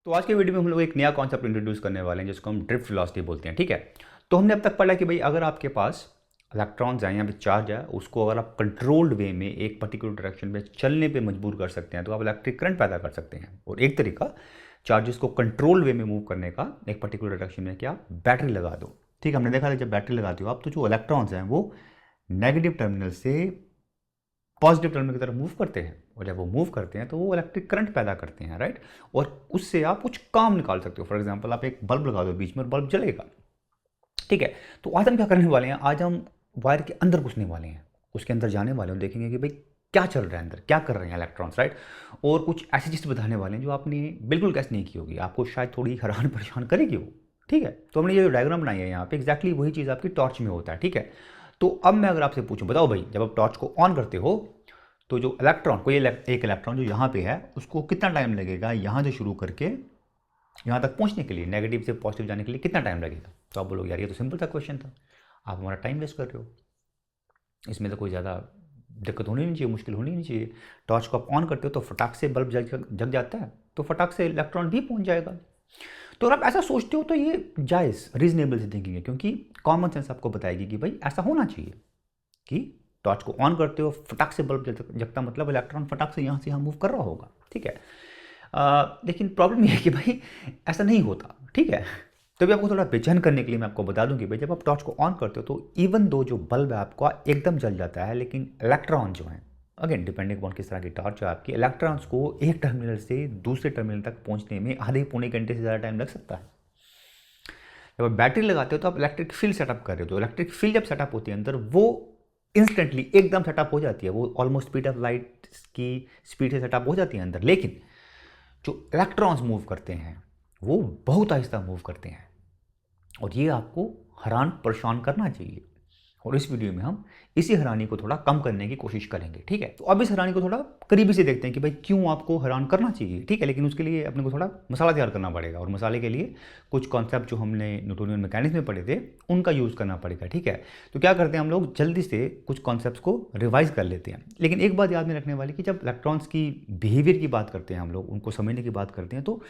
तो आज के वीडियो में हम लोग एक नया कॉन्सेप्ट इंट्रोड्यूस करने वाले हैं जिसको हम ड्रिफ्ट वेलोसिटी बोलते हैं। ठीक है, तो हमने अब तक पढ़ा कि भाई अगर आपके पास इलेक्ट्रॉन्स हैं या फिर चार्ज है, उसको अगर आप कंट्रोल्ड वे में एक पर्टिकुलर डायरेक्शन में चलने पे मजबूर कर सकते हैं तो आप इलेक्ट्रिक करंट पैदा कर सकते हैं। और एक तरीका चार्जेस को कंट्रोल वे में मूव करने का एक पर्टिकुलर डायरेक्शन में क्या, बैटरी लगा दो। ठीक है, हमने देखा था जब बैटरी लगाती हो आप तो जो इलेक्ट्रॉन्स हैं वो नेगेटिव टर्मिनल से पॉजिटिव टर्मिनल की तरफ मूव करते हैं, और जब वो मूव करते हैं तो वो इलेक्ट्रिक करंट पैदा करते हैं, राइट। और उससे आप कुछ काम निकाल सकते हो। फॉर एग्जांपल आप एक बल्ब लगा दो बीच में और बल्ब जलेगा। ठीक है, तो आज हम क्या करने वाले हैं, आज हम वायर के अंदर घुसने वाले हैं, उसके अंदर जाने वाले हैं, देखेंगे कि भाई क्या चल रहा है अंदर, क्या कर रहे हैं इलेक्ट्रॉन्स, राइट। और कुछ ऐसी चीज़ बताने वाले हैं जो आपने बिल्कुल गैस नहीं की होगी, आपको शायद थोड़ी हैरान परेशान करेगी वो। ठीक है, तो हमने ये जो डायग्राम बनाई है यहाँ पे एग्जैक्टली वही चीज़ आपकी टॉर्च में होता है। ठीक है, तो अब मैं अगर आपसे पूछूं, बताओ भाई जब आप टॉर्च को ऑन करते हो तो जो इलेक्ट्रॉन, कोई एक इलेक्ट्रॉन जो यहाँ पे है उसको कितना टाइम लगेगा यहाँ से शुरू करके यहाँ तक पहुँचने के लिए, नेगेटिव से पॉजिटिव जाने के लिए कितना टाइम लगेगा। तो आप बोलोगे यार ये तो सिंपल सा क्वेश्चन था, आप हमारा टाइम वेस्ट कर रहे हो, इसमें तो कोई ज़्यादा दिक्कत होनी नहीं चाहिए, मुश्किल होनी नहीं चाहिए। टॉर्च को आप ऑन करते हो तो फटाक से बल्ब जग जाता है, तो फटाक से इलेक्ट्रॉन भी पहुँच जाएगा। तो अगर आप ऐसा सोचते हो तो ये जायज़ रीजनेबल सी थिंकिंग है, क्योंकि कॉमन सेंस आपको बताएगी कि भाई ऐसा होना चाहिए कि टॉर्च को ऑन करते हो फटाक से बल्ब जगता, मतलब इलेक्ट्रॉन फटाक से यहाँ से यहाँ मूव कर रहा होगा। ठीक है, लेकिन प्रॉब्लम ये है कि भाई ऐसा नहीं होता। ठीक है, तो अभी आपको थोड़ा बेचैन करने के लिए मैं आपको बता दूं कि भाई जब आप टॉर्च को ऑन करते हो तो इवन दो जो बल्ब है आपका एकदम जल जाता है, लेकिन इलेक्ट्रॉन जो हैं, अगेन डिपेंडिंग अपॉन किस तरह की टॉर्च है आपकी, इलेक्ट्रॉन्स को एक टर्मिनल से दूसरे टर्मिनल तक पहुंचने में आधे पौने घंटे से ज़्यादा टाइम लग सकता है। जब आप बैटरी लगाते हो तो आप इलेक्ट्रिक फील्ड सेटअप कर रहे हो, तो इलेक्ट्रिक फील्ड जब सेटअप होती है अंदर वो इंस्टेंटली एकदम सेटअप हो जाती है, वो ऑलमोस्ट स्पीड ऑफ लाइट की स्पीड से सेटअप हो जाती है अंदर। लेकिन जो इलेक्ट्रॉन्स मूव करते हैं वो बहुत आहिस्ता मूव करते हैं, और ये आपको हैरान परेशान करना चाहिए। और इस वीडियो में हम इसी हैरानी को थोड़ा कम करने की कोशिश करेंगे। ठीक है, तो अब इस हैरानी को थोड़ा करीबी से देखते हैं कि भाई क्यों आपको हैरान करना चाहिए। ठीक है, लेकिन उसके लिए अपने को थोड़ा मसाला तैयार करना पड़ेगा, और मसाले के लिए कुछ कॉन्सेप्ट जो हमने न्यूटोनियन मैकेनिक्स में पढ़े थे उनका यूज़ करना पड़ेगा। ठीक है, तो क्या करते हैं हम लोग जल्दी से कुछ कॉन्सेप्ट्स को रिवाइज कर लेते हैं। लेकिन एक बात याद में रखने वाली कि जब इलेक्ट्रॉन्स की बिहेवियर की बात करते हैं हम लोग, उनको समझने की बात करते हैं, तो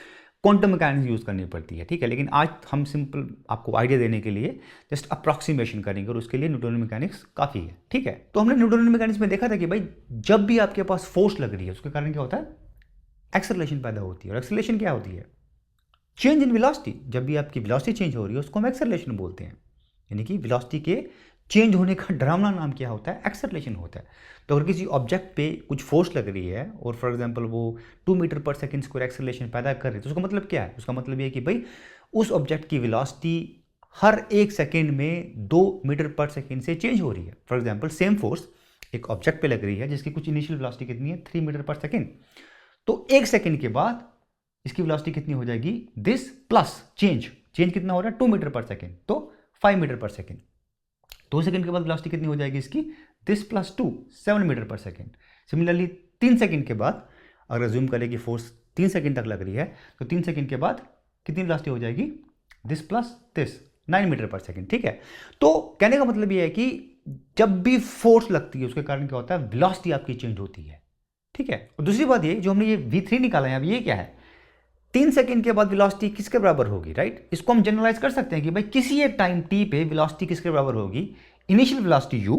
क्वांटम मैकेनिक्स यूज़ करनी पड़ती है। ठीक है, लेकिन आज हम सिंपल आपको आइडिया देने के लिए जस्ट अप्रॉक्सीमेशन करेंगे, और उसके लिए न्यूटोनियन मैकेनिक्स काफ़ी है। ठीक है, तो हमने न्यूटोनियन मैकेनिक्स में देखा था कि भाई जब भी आपके पास फोर्स लग रही है उसके कारण क्या होता है, एक्सेलरेशन पैदा होती है। और एक्सेलरेशन क्या होती है, चेंज इन वेलोसिटी। जब भी आपकी वेलोसिटी चेंज हो रही है उसको हम एक्सेलरेशन बोलते हैं, यानी कि वेलोसिटी के चेंज होने का डरावना नाम क्या होता है, एक्सेलरेशन होता है। तो अगर किसी ऑब्जेक्ट पे कुछ फोर्स लग रही है और फॉर एग्जांपल वो 2 मीटर पर सेकंड स्क्वायर एक्सेलरेशन पैदा कर रही है, तो उसका मतलब क्या है, उसका मतलब ये है कि भाई उस ऑब्जेक्ट की वेलोसिटी हर एक सेकेंड में 2 मीटर पर सेकेंड से चेंज हो रही है। फॉर एग्जाम्पल सेम फोर्स एक ऑब्जेक्ट पे लग रही है जिसकी कुछ इनिशियल वेलोसिटी कितनी है, 3 मीटर पर सेकेंड, तो एक सेकेंड के बाद इसकी वेलोसिटी कितनी हो जाएगी, दिस प्लस चेंज, चेंज कितना हो रहा है 2 मीटर पर सेकेंड, तो 5 मीटर पर सेकेंड। 2 सेकंड के बाद वेलोसिटी कितनी हो जाएगी इसकी, दिस प्लस 2, 7 मीटर पर सेकेंड। सिमिलरली 3 सेकंड के बाद अगर अज्यूम करें कि फोर्स 3 सेकंड तक लग रही है, तो 3 सेकंड के बाद कितनी वेलोसिटी हो जाएगी, दिस प्लस दिस, 9 मीटर पर सेकेंड। ठीक है, तो कहने का मतलब यह है कि जब भी फोर्स लगती है उसके कारण क्या होता है, वेलोसिटी आपकी चेंज होती है। ठीक है, और दूसरी बात ये जो हमने ये v3 निकाला है, अब ये क्या है, 3 सेकंड के बाद वेलोसिटी किसके बराबर होगी, राइट। इसको हम जनरलाइज कर सकते हैं कि भाई किसी एक टाइम t पे वेलोसिटी किसके बराबर होगी, initial velocity u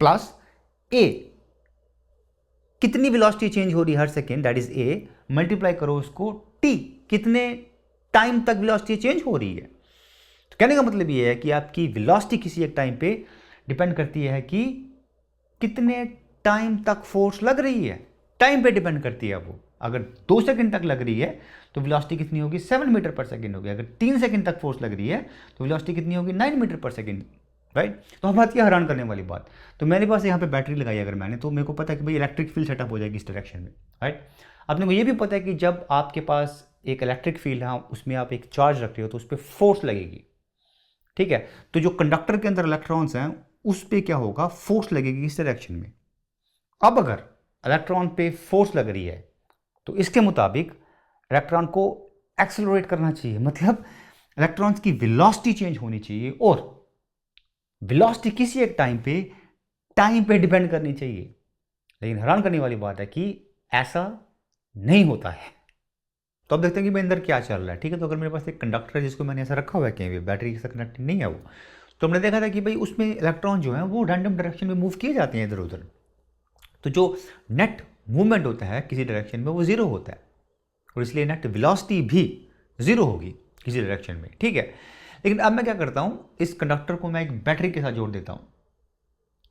plus a, कितनी वेलोसिटी चेंज हो रही है हर second, that is a, multiply करो उसको t, कितने टाइम तक वेलोसिटी चेंज हो रही है। तो कहने का मतलब ये है कि आपकी वेलोसिटी किसी एक टाइम पे डिपेंड करती है कि कितने टाइम तक फोर्स लग रही है, टाइम पे डिपेंड करती है वो। अगर 2 सेकंड तक लग रही है तो वेलोसिटी कितनी होगी, 7 मीटर पर सेकंड होगी। अगर 3 सेकंड तक फोर्स लग रही है तो वेलोसिटी कितनी होगी, 9 मीटर पर सेकंड, राइट। तो हम बात किया हैरान करने वाली बात, तो मेरे पास यहाँ पे बैटरी लगाई अगर मैंने, तो मेरे को पता है कि भाई इलेक्ट्रिक फील्ड सेटअप हो जाएगी इस डायरेक्शन में, राइट। अपने को ये भी पता है कि जब आपके पास एक इलेक्ट्रिक फील्ड है उसमें आप एक चार्ज रख रहे हो तो उस पर फोर्स लगेगी। ठीक है, तो जो कंडक्टर के अंदर इलेक्ट्रॉन्स हैं उस पर क्या होगा, फोर्स लगेगी इस डायरेक्शन में। अब अगर इलेक्ट्रॉन पे फोर्स लग रही है तो इसके मुताबिक इलेक्ट्रॉन को एक्सेलरेट करना चाहिए, मतलब इलेक्ट्रॉन्स की वेलोसिटी चेंज होनी चाहिए, और वेलोसिटी किसी एक टाइम पे डिपेंड करनी चाहिए। लेकिन हैरान करने वाली बात है कि ऐसा नहीं होता है। तो अब देखते हैं कि भाई अंदर क्या चल रहा है, ठीक है। तो अगर मेरे पास एक कंडक्टर है जिसको मैंने ऐसा रखा हुआ है कहीं भी, बैटरी के साथ कनेक्टेड नहीं है वो, तो हमने देखा था कि भाई उसमें इलेक्ट्रॉन जो है वो रैंडम डायरेक्शन में मूव किए जाते हैं इधर उधर। तो जो नेट मूवमेंट होता है किसी डायरेक्शन में वो जीरो होता है, और इसलिए नेट वेलोसिटी भी जीरो होगी किसी डायरेक्शन में, ठीक है। लेकिन अब मैं क्या करता हूँ, इस कंडक्टर को मैं एक बैटरी के साथ जोड़ देता हूँ,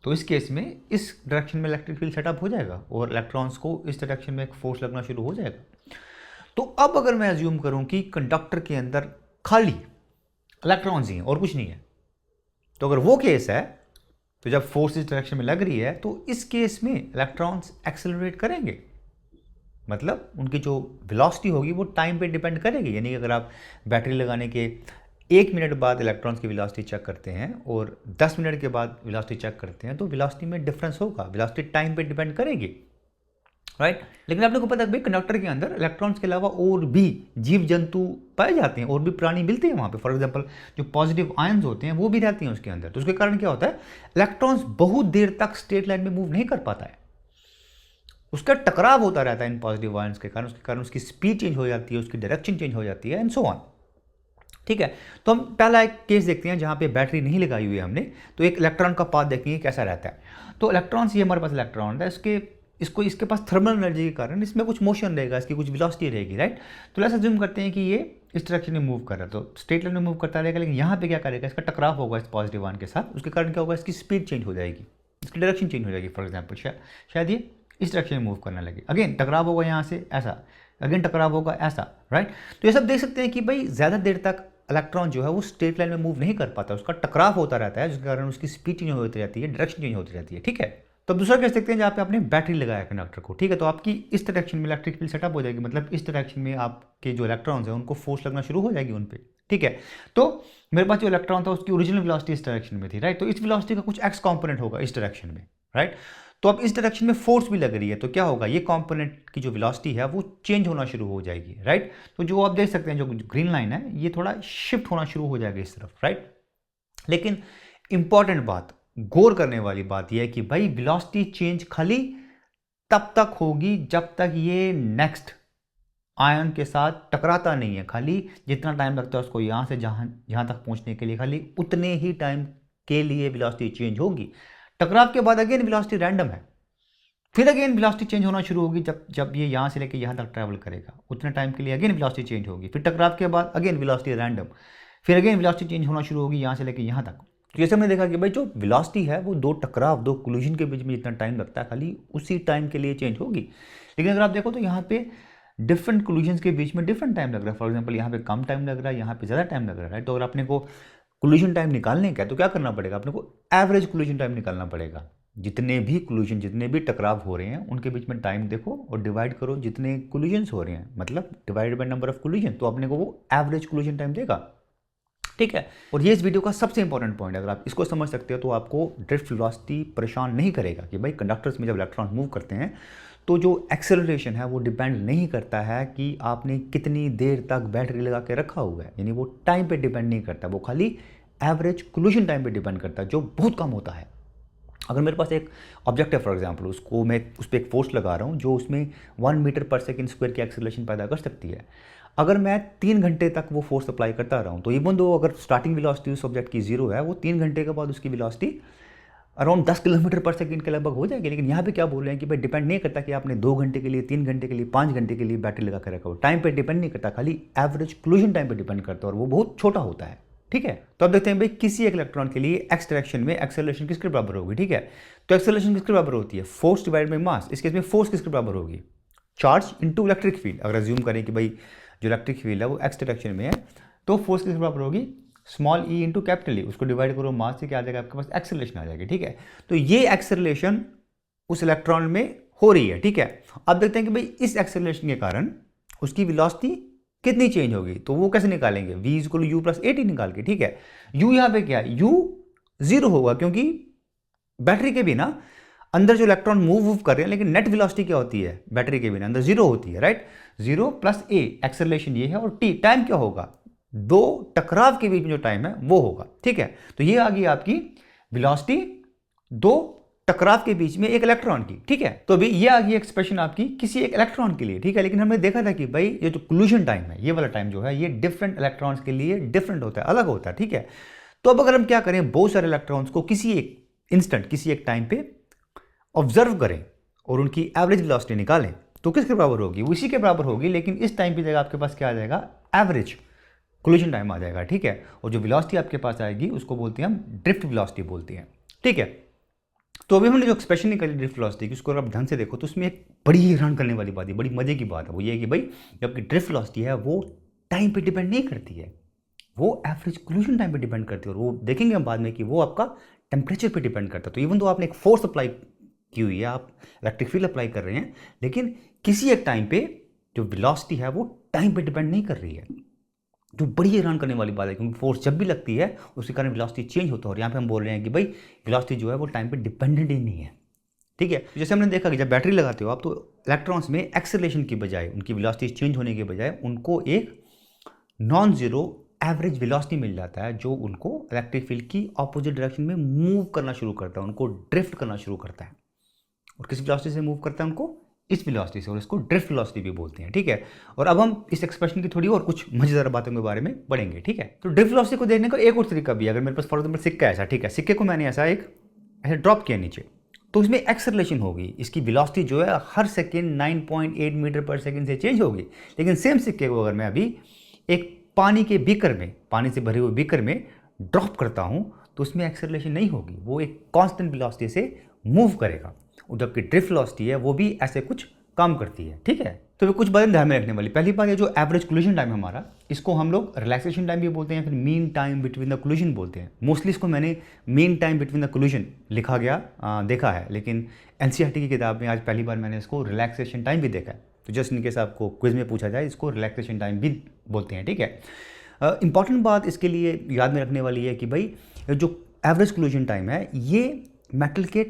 तो इस केस में इस डायरेक्शन में इलेक्ट्रिक फील्ड सेटअप हो जाएगा और इलेक्ट्रॉन्स को इस डायरेक्शन में एक फोर्स लगना शुरू हो जाएगा। तो अब अगर मैं अज्यूम करूं कि कंडक्टर के अंदर खाली इलेक्ट्रॉन्स ही हैं और कुछ नहीं है, तो अगर वो केस है, तो जब फोर्स इस डायरेक्शन में लग रही है तो इस केस में इलेक्ट्रॉन्स एक्सेलरेट करेंगे, मतलब उनकी जो वेलोसिटी होगी वो टाइम पे डिपेंड करेगी। यानी कि अगर आप बैटरी लगाने के 1 मिनट बाद इलेक्ट्रॉन्स की वेलोसिटी चेक करते हैं और 10 मिनट के बाद वेलोसिटी चेक करते हैं, तो वेलोसिटी में डिफरेंस होगा, वेलोसिटी टाइम पे डिपेंड करेगी, राइट। लेकिन आपने को पता है भाई कंडक्टर के अंदर इलेक्ट्रॉन्स के अलावा और भी जीव जंतु पाए जाते हैं, और भी प्राणी मिलते हैं वहाँ पे। फॉर एग्जांपल जो पॉजिटिव आयन्स होते हैं वो भी रहते हैं उसके अंदर। तो उसके कारण क्या होता है, इलेक्ट्रॉन्स बहुत देर तक स्ट्रेट लाइन में मूव नहीं कर पाता है, उसका टकराव होता रहता है इन पॉजिटिव आयन्स के कारण। उसके कारण उसकी स्पीड चेंज हो जाती है, उसकी डायरेक्शन चेंज हो जाती है, एंड सो ऑन, ठीक है। तो हम पहला एक केस देखते हैं जहाँ पे बैटरी नहीं लगाई हुई है हमने, तो एक इलेक्ट्रॉन का पाथ देखेंगे कैसा रहता है। तो इलेक्ट्रॉन्स, ये हमारे पास इलेक्ट्रॉन है, इसके पास थर्मल एनर्जी के कारण इसमें कुछ मोशन रहेगा, इसकी कुछ वेलोसिटी रहेगी, राइट। तो ऐसा अज्यूम करते हैं कि ये इस डायरेक्शन में मूव कर रहा है, तो स्ट्रेट लाइन में मूव करता रहेगा, लेकिन यहाँ पे क्या करेगा, इसका टकराव होगा इस पॉजिटिव आयन के साथ। उसके कारण क्या होगा, इसकी स्पीड चेंज हो जाएगी, इसकी डायरेक्शन चेंज हो जाएगी। फॉर एग्जाम्पल शायद ये इस डायरेक्शन में मूव करने लगे, अगेन टकराव होगा यहाँ से ऐसा, अगेन टकराव होगा ऐसा, राइट। तो ये सब देख सकते हैं कि भाई ज़्यादा देर तक इलेक्ट्रॉन जो है वो स्ट्रेट लाइन में मूव नहीं कर पाता, उसका टकराव होता रहता है, जिसके कारण उसकी स्पीड चेंज होती रहती है, डायरेक्शन चेंज होती रहती है, ठीक है। तो अब दूसरा केस देखते हैं जहाँ पे आपने बैटरी लगाया कंडक्टर को, ठीक है। तो आपकी इस डायरेक्शन में इलेक्ट्रिक फील्ड सेटअप हो जाएगी, मतलब इस डायरेक्शन में आपके जो इलेक्ट्रॉन्स हैं उनको फोर्स लगना शुरू हो जाएगी उन पे, ठीक है। तो मेरे पास जो इलेक्ट्रॉन था उसकी ओरिजिनल वेलोसिटी इस डायरेक्शन में थी, राइट। तो इस वेलोसिटी का कुछ एक्स कॉम्पोनेंट होगा इस डायरेक्शन में, राइट। तो अब इस डायरेक्शन में फोर्स भी लग रही है, तो क्या होगा, ये कॉम्पोनेंट की जो वेलोसिटी है वो चेंज होना शुरू हो जाएगी, राइट। तो जो आप देख सकते हैं जो ग्रीन लाइन है ये थोड़ा शिफ्ट होना शुरू हो जाएगा इस तरफ, राइट। लेकिन इंपॉर्टेंट बात, गौर करने वाली बात यह है कि भाई वेलोसिटी चेंज खाली तब तक होगी जब तक ये नेक्स्ट आयन के साथ टकराता नहीं है। खाली जितना टाइम लगता है उसको यहाँ से जहाँ तक पहुँचने के लिए, खाली उतने ही टाइम के लिए वेलोसिटी चेंज होगी। टकराव के बाद अगेन वेलोसिटी रैंडम है, फिर अगेन वेलोसिटी चेंज होना शुरू होगी जब ये यहाँ से लेकर यहाँ तक ट्रैवल करेगा, उतने टाइम के लिए अगेन वेलोसिटी चेंज होगी। फिर टकराव के बाद अगेन वेलोसिटी रैंडम, फिर अगेन वेलोसिटी चेंज होना शुरू होगी यहाँ से लेकर यहाँ तक। तो जैसे हमने देखा कि भाई जो वेलोसिटी है वो दो कोलिजन के बीच में जितना टाइम लगता है खाली उसी टाइम के लिए चेंज होगी। लेकिन अगर आप देखो तो यहाँ पे डिफरेंट कोलिजन्स के बीच में डिफरेंट टाइम लग रहा है। फॉर एग्जाम्पल यहाँ पे कम टाइम लग रहा है, यहाँ पे ज़्यादा टाइम लग रहा है। तो अगर आपने को कोलिजन टाइम निकालने का है तो क्या करना पड़ेगा, अपने को एवरेज कोलिजन टाइम निकालना पड़ेगा। जितने भी कोलिजन, जितने भी टकराव हो रहे हैं उनके बीच में टाइम देखो और डिवाइड करो जितने कोलिजन्स हो रहे हैं, मतलब divided by number of collision, तो अपने को वो एवरेज कोलिजन टाइम देगा, ठीक है। और ये इस वीडियो का सबसे इंपॉर्टेंट पॉइंट है। अगर आप इसको समझ सकते हो तो आपको ड्रिफ्ट वेलोसिटी परेशान नहीं करेगा कि भाई कंडक्टर्स में जब इलेक्ट्रॉन मूव करते हैं तो जो एक्सेलरेशन है वो डिपेंड नहीं करता है कि आपने कितनी देर तक बैटरी लगा के रखा हुआ है, यानी वो टाइम पे डिपेंड नहीं करता, वो खाली एवरेज कोलिजन टाइम पे डिपेंड करता है जो बहुत कम होता है। अगर मेरे पास एक ऑब्जेक्ट है फॉर एग्जांपल, उसको मैं उस पर एक फोर्स लगा रहा हूँ जो उसमें 1 मीटर पर सेकेंड स्क्वायर की एक्सेलरेशन पैदा कर सकती है। अगर मैं 3 घंटे तक वो फोर्स अप्लाई करता रहा हूँ तो इवन दो अगर स्टार्टिंग वेलोसिटी उस ऑब्जेक्ट की 0 है, वो 3 घंटे के बाद उसकी वेलोसिटी अराउंड 10 किलोमीटर पर सेकंड के लगभग हो जाएगी। लेकिन यहाँ पे क्या बोल रहे हैं कि भाई डिपेंड नहीं करता कि आपने 2 घंटे के लिए, 3 घंटे के लिए, 5 घंटे के लिए बैटरी लगा कर रखा हो, टाइम पे डिपेंड नहीं करता, खाली एवरेज कोलिजन टाइम पे डिपेंड करता है और वो बहुत छोटा होता है, ठीक है। तो अब देखते हैं भाई किसी एक इलेक्ट्रॉन के लिए एक्स डायरेक्शन में एक्सेलरेशन किसके बराबर होगी, ठीक है। तो एक्सेलरेशन किसके बराबर होती है, फोर्स डिवाइड बाय मास। इस केस में फोर्स किसके बराबर होगी, चार्ज इनटू इलेक्ट्रिक फील्ड। अगर अज्यूम करें कि भाई जो इलेक्ट्रिक फील्ड है वो एक्स डायरेक्शन में है तो फोर्स किसके बराबर होगी, small E into capital E, उसको डिवाइड करो मास से, क्या आ जाएगा आपके पास, एक्सेलरेशन आ जाएगी, ठीक है। तो ये एक्सेलरेशन उस इलेक्ट्रॉन में हो रही है, ठीक है। अब देखते हैं कि भाई इस एक्सेलरेशन के कारण उसकी वेलोसिटी कितनी चेंज होगी, तो वो कैसे निकालेंगे, v equal you plus A T निकाल के, ठीक है। u यहाँ पे क्या है, u 0 होगा क्योंकि बैटरी के बिना अंदर जो इलेक्ट्रॉन मूव कर रहे हैं, लेकिन नेट वेलोसिटी क्या होती है बैटरी के बिना अंदर 0 होती है, राइट। 0 प्लस ए एक्सेलरेशन ये है, और t टाइम क्या होगा, दो टकराव के बीच में जो टाइम है वो होगा, ठीक है। तो ये आ गई आपकी वेलोसिटी दो टकराव के बीच में एक इलेक्ट्रॉन की, ठीक है। तो अभी ये आ गई एक्सप्रेशन आपकी किसी एक इलेक्ट्रॉन के लिए, ठीक है। लेकिन हमने देखा था कि भाई ये जो कोलिजन टाइम है, ये वाला टाइम जो है, ये डिफरेंट इलेक्ट्रॉन्स के लिए डिफरेंट होता है, अलग होता है, ठीक है। तो अब अगर हम क्या करें, बहुत सारे इलेक्ट्रॉन्स को किसी एक इंस्टेंट, किसी एक टाइम पे ऑब्जर्व करें और उनकी एवरेज वेलोसिटी निकालें, तो किसके बराबर होगी? वो इसी के बराबर होगी, लेकिन इस टाइम की जगह आपके पास क्या आ जाएगा? एवरेज कोलिजन टाइम आ जाएगा, ठीक है। और जो वेलोसिटी आपके पास आएगी उसको बोलते हैं हम ड्रिफ्ट वेलोसिटी बोलते हैं, ठीक है। तो अभी हमने जो एक्सप्रेशन निकाली ड्रिफ्ट वेलोसिटी की, उसको अगर आप ढंग से देखो तो उसमें एक बड़ी हैरान करने वाली बात है, बड़ी मजे की बात है, वो ये है कि भाई जो आपकी ड्रिफ्ट वेलोसिटी है वो टाइम पे डिपेंड नहीं करती है, वो एवरेज कोलिजन टाइम पे डिपेंड करती है। और वो देखेंगे हम बाद में कि वो आपका टेम्परेचर पे डिपेंड करता है। तो इवन तो आपने एक फोर्स अप्लाई की हुई है, आप इलेक्ट्रिक फील्ड अप्लाई कर रहे हैं, लेकिन किसी एक टाइम पे जो वेलोसिटी है वो टाइम पे डिपेंड नहीं कर रही है, जो बड़ी हैरान करने वाली बात है, क्योंकि फोर्स जब भी लगती है उसके कारण वेलोसिटी चेंज होता है। और यहाँ पे हम बोल रहे हैं कि भाई वेलोसिटी जो है वो टाइम पे डिपेंडेंट ही नहीं है, ठीक है। जैसे हमने देखा कि जब बैटरी लगाते हो आप, तो इलेक्ट्रॉन्स में एक्सेलरेशन की बजाय, उनकी वेलोसिटी चेंज होने के बजाय उनको एक नॉन जीरो एवरेज वेलोसिटी मिल जाता है, जो उनको इलेक्ट्रिक फील्ड की ऑपोजिट डायरेक्शन में मूव करना शुरू करता है, उनको ड्रिफ्ट करना शुरू करता है। और किस वेलोसिटी से मूव करता है? उनको इस वेलोसिटी से, और इसको ड्रिफ्ट वेलोसिटी भी बोलते हैं, ठीक है। और अब हम इस एक्सप्रेशन की थोड़ी और कुछ मजेदार बातों के बारे में पढ़ेंगे, ठीक है। तो ड्रिफ्ट वेलोसिटी को देखने का एक और तरीका भी है। अगर मेरे पास फॉर एग्जाम्पल सिक्का है ऐसा, ठीक है, सिक्के को मैंने ऐसा ड्रॉप किया नीचे, तो इसमें एक्सेलरेशन होगी, इसकी वेलोसिटी जो है हर सेकेंड 9.8 मीटर पर सेकेंड से चेंज होगी। लेकिन सेम सिक्के को अगर मैं अभी एक पानी के बीकर में, पानी से भरे हुए बीकर में ड्रॉप करता हूं, तो उसमें एक्सेलरेशन नहीं होगी, वो एक कांस्टेंट वेलोसिटी से मूव करेगा। और जबकि ड्रिफ्ट वेलोसिटी है वो भी ऐसे कुछ काम करती है, ठीक है। तो कुछ बातें ध्यान में रखने वाली। पहली बात, ये जो एवरेज कोलिजन टाइम हमारा, इसको हम लोग रिलैक्सेशन टाइम भी बोलते हैं, फिर mean time between the collision बोलते हैं। मोस्टली इसको मैंने mean time between the collision लिखा गया देखा है, लेकिन एनसीईआरटी की किताब में आज पहली बार मैंने इसको रिलैक्सेशन टाइम भी देखा है। तो जस्ट इनकेस आपको क्विज में पूछा जाए, इसको रिलैक्सेशन टाइम भी बोलते हैं, ठीक है। इंपॉर्टेंट बात इसके लिए याद में रखने वाली है कि भाई जो एवरेज कोलिजन टाइम है, ये मेटल के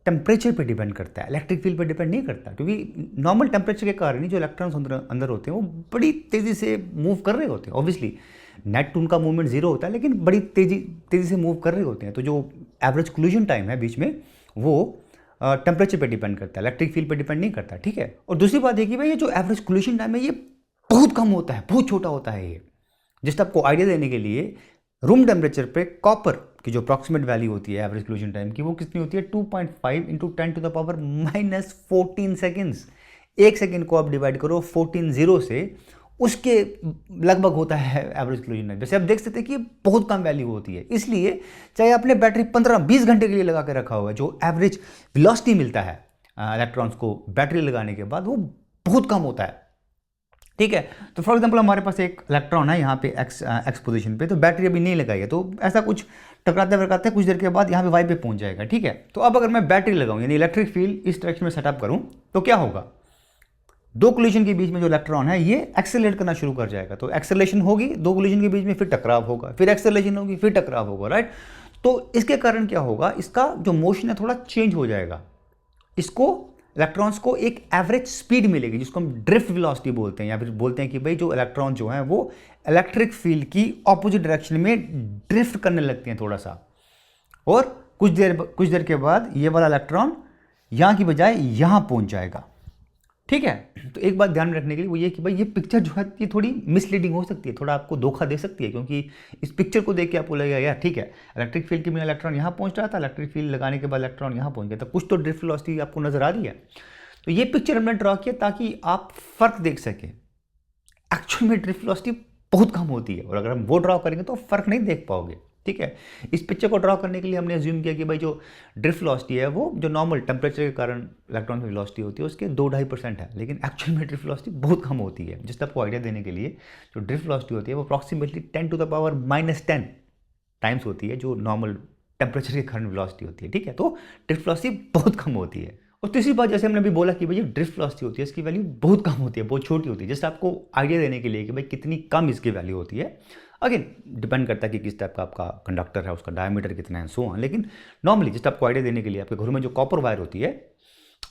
टेम्परेचर पे डिपेंड करता है, इलेक्ट्रिक फील्ड पे डिपेंड नहीं करता। क्योंकि नॉर्मल टेम्परेचर के कारण ही जो इलेक्ट्रॉन्स अंदर होते हैं वो बड़ी तेज़ी से मूव कर रहे होते हैं। ऑब्वियसली नेट उनका मूवमेंट जीरो होता है, लेकिन बड़ी तेज़ी से मूव कर रहे होते हैं। तो जो एवरेज कोलिजन टाइम है बीच में, वो टेम्परेचर पे डिपेंड करता है, इलेक्ट्रिक फील्ड पे डिपेंड नहीं करता, ठीक है। और दूसरी बात है कि भाई ये जो एवरेज कोलिजन टाइम है, ये बहुत कम होता है, बहुत छोटा होता है ये। जस्ट आपको आइडिया देने के लिए, रूम टेम्परेचर पे कॉपर की जो अप्रॉक्सीमेट वैल्यू होती है एवरेज कोलिजन टाइम की, वो कितनी होती है? 2.5 इंटू 10⁻⁻14 सेकेंड्स। एक सेकेंड को आप डिवाइड करो 14 जीरो से, उसके लगभग होता है एवरेज कोलिजन टाइम। जैसे आप देख सकते हैं कि बहुत कम वैल्यू होती है, इसलिए चाहे आपने बैटरी 15-20 घंटे के लिए लगा के रखा हुआ है, जो एवरेज वेलोसिटी मिलता है इलेक्ट्रॉन्स को बैटरी लगाने के बाद, वो बहुत कम होता है, ठीक है। तो फॉर एग्जांपल हमारे पास एक इलेक्ट्रॉन है यहाँ पे एक्स पोजीशन पे, तो बैटरी अभी नहीं लगाई है, तो ऐसा कुछ टकराते कुछ देर के बाद यहाँ पे वाई पे पहुँच जाएगा, ठीक है। तो अब अगर मैं बैटरी लगाऊँ, यानी इलेक्ट्रिक फील्ड इस डायरेक्शन में सेटअप करूँ, तो क्या होगा? दो कोलिजन के बीच में जो इलेक्ट्रॉन है ये एक्सेलरेट करना शुरू कर जाएगा। तो एक्सेलरेशन होगी दो कोलिजन के बीच में, फिर टकराव होगा, फिर एक्सेलरेशन होगी, फिर टकराव होगा, राइट। तो इसके कारण क्या होगा? इसका जो मोशन है थोड़ा चेंज हो जाएगा, इसको इलेक्ट्रॉन्स को एक एवरेज स्पीड मिलेगी, जिसको हम ड्रिफ्ट वेलोसिटी बोलते हैं, या फिर बोलते हैं कि भाई जो इलेक्ट्रॉन जो हैं वो इलेक्ट्रिक फील्ड की ऑपोजिट डायरेक्शन में ड्रिफ्ट करने लगते हैं थोड़ा सा, और कुछ देर के बाद ये वाला इलेक्ट्रॉन यहाँ की बजाय यहाँ पहुँच जाएगा, ठीक है। तो एक बात ध्यान में रखने के लिए वो ये कि भाई ये पिक्चर जो है ये थोड़ी मिसलीडिंग हो सकती है, थोड़ा आपको धोखा दे सकती है, क्योंकि इस पिक्चर को देख के आपको लगेगा यार ठीक है, इलेक्ट्रिक फील्ड के बिना इलेक्ट्रॉन यहाँ पहुँच रहा था, इलेक्ट्रिक फील्ड लगाने के बाद इलेक्ट्रॉन यहाँ पहुँच गया, तो कुछ तो ड्रिफ्ट वेलोसिटी आपको नजर आ रही है। तो ये पिक्चर हमने ड्रॉ किया ताकि आप फर्क देख सकें। एक्चुअल में ड्रिफ्ट वेलोसिटी बहुत कम होती है, और अगर हम वो ड्रॉ करेंगे तो फर्क नहीं देख पाओगे, ठीक है। इस पिक्चर को ड्रॉ करने के लिए हमने अज्यूम किया कि भाई जो ड्रिफ्ट वेलोसिटी है वो जो नॉर्मल टेम्परेचर के कारण इलेक्ट्रॉन की वेलोसिटी होती है उसके 2-2.5% है, लेकिन एक्चुअल में ड्रिफ्ट वेलोसिटी बहुत कम होती है। जिससे आपको आइडिया देने के लिए, जो ड्रिफ्ट वेलोसिटी होती है वो अप्रॉक्सीमेटली 10⁻⁻10 टाइम्स होती है जो नॉर्मल टेम्परेचर के कारण वेलोसिटी होती है, ठीक है। तो ड्रिफ्ट वेलोसिटी बहुत कम होती है। और तीसरी बात, जैसे हमने अभी बोला कि भाई जो ड्रिफ्ट वेलोसिटी होती है इसकी वैल्यू बहुत कम होती है, बहुत छोटी होती है, जैसे आपको आइडिया देने के लिए कि भाई कितनी कम इसकी वैल्यू होती है। अगेन डिपेंड करता है कि किस टाइप का आपका कंडक्टर है, उसका डायमीटर कितना है, सो ऑन। लेकिन नॉर्मली जस्ट आपको आइडिया देने के लिए, आपके घरों में जो कॉपर वायर होती है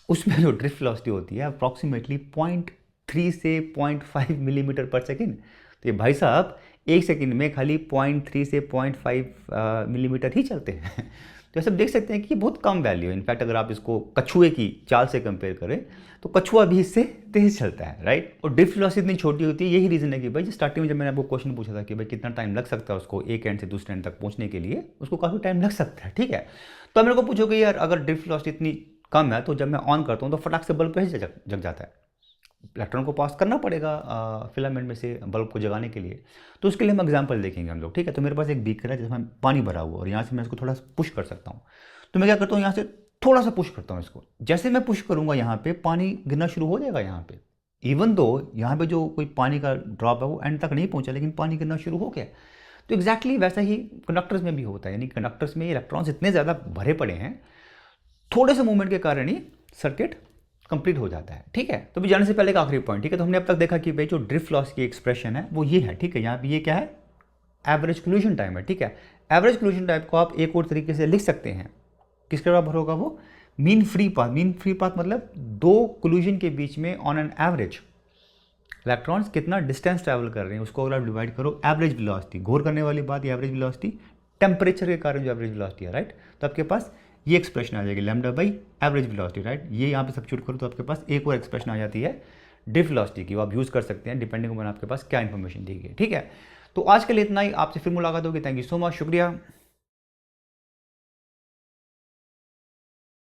उसमें जो ड्रिफ्ट वेलोसिटी होती है अप्रॉक्सीमेटली 0.3 से 0.5 मिलीमीटर पर सेकेंड। तो ये भाई साहब एक सेकेंड में खाली 0.3 से 0.5 मिलीमीटर ही चलते हैं। तो जैसे आप देख सकते हैं कि ये बहुत कम वैल्यू है। इनफैक्ट अगर आप इसको कछुए की चाल से कंपेयर करें तो कछुआ भी इससे तेज चलता है, राइट। और ड्रिफ्ट वेलोसिटी इतनी छोटी होती है, यही रीज़न है कि भाई स्टार्टिंग में जब मैंने आपको क्वेश्चन पूछा था कि भाई कितना टाइम लग सकता है उसको एक एंड से दूसरे एंड तक पहुंचने के लिए, उसको काफ़ी टाइम लग सकता है, ठीक है। तो मेरे को पूछोगे यार अगर ड्रिफ्ट वेलोसिटी इतनी कम है तो जब मैं ऑन करता हूँ तो फटाक से बल्ब कैसे जग जाता है। इलेक्ट्रॉन को पास करना पड़ेगा फिलामेंट में से बल्ब को जगाने के लिए। तो उसके लिए हम एग्जांपल देखेंगे हम लोग, ठीक है। तो मेरे पास एक बीकर है जिसमें पानी भरा हुआ और यहाँ से मैं इसको थोड़ा पुश कर सकता हूँ। तो मैं क्या करता हूँ, यहाँ से थोड़ा सा पुश करता हूँ इसको। जैसे मैं पुश करूँगा यहाँ पे पानी गिरना शुरू हो जाएगा यहाँ पे। इवन दो यहाँ पे जो कोई पानी का ड्रॉप है वो एंड तक नहीं पहुँचा, लेकिन पानी गिरना शुरू हो गया। तो एग्जैक्टली वैसा ही कंडक्टर्स में भी होता है, यानी कंडक्टर्स में इलेक्ट्रॉन्स इतने ज़्यादा भरे पड़े हैं, थोड़े से मूवमेंट के कारण ही सर्किट कंप्लीट हो जाता है, ठीक है। तो भी जाने से पहले का आखिरी पॉइंट, ठीक है। तो हमने अब तक देखा कि भाई जो ड्रिफ्ट लॉस की एक्सप्रेशन है वो ये है, ठीक है। यहाँ पे ये क्या है, एवरेज कोल्यूशन टाइम है, ठीक है। एवरेज कोल्यूशन टाइम को आप एक और तरीके से लिख सकते हैं, किसके बराबर होगा वो, mean free path. Mean free path मतलब दो कोल्यूशन के बीच में ऑन एन एवरेज इलेक्ट्रॉन्स कितना डिस्टेंस ट्रैवल कर रहे हैं उसको अगर आप डिवाइड करो एवरेज वेलोसिटी, गौर करने वाली बात ये एवरेज वेलोसिटी टेम्परेचर के कारण जो एवरेज वेलोसिटी है, राइट। तो आपके पास ये एक्सप्रेशन आ जाएगी lambda by average velocity, right. ये यहाँ पे सब्स्टिट्यूट करो तो आपके पास एक और एक्सप्रेशन आ जाती है ड्रिफ्ट वेलोसिटी की, वो आप यूज़ कर सकते हैं डिपेंडिंग ऑन आपके पास क्या इन्फॉर्मेशन दी गई है, ठीक है। तो आज के लिए इतना ही, आपसे फिर मुलाकात होगी। थैंक यू सो मच, शुक्रिया।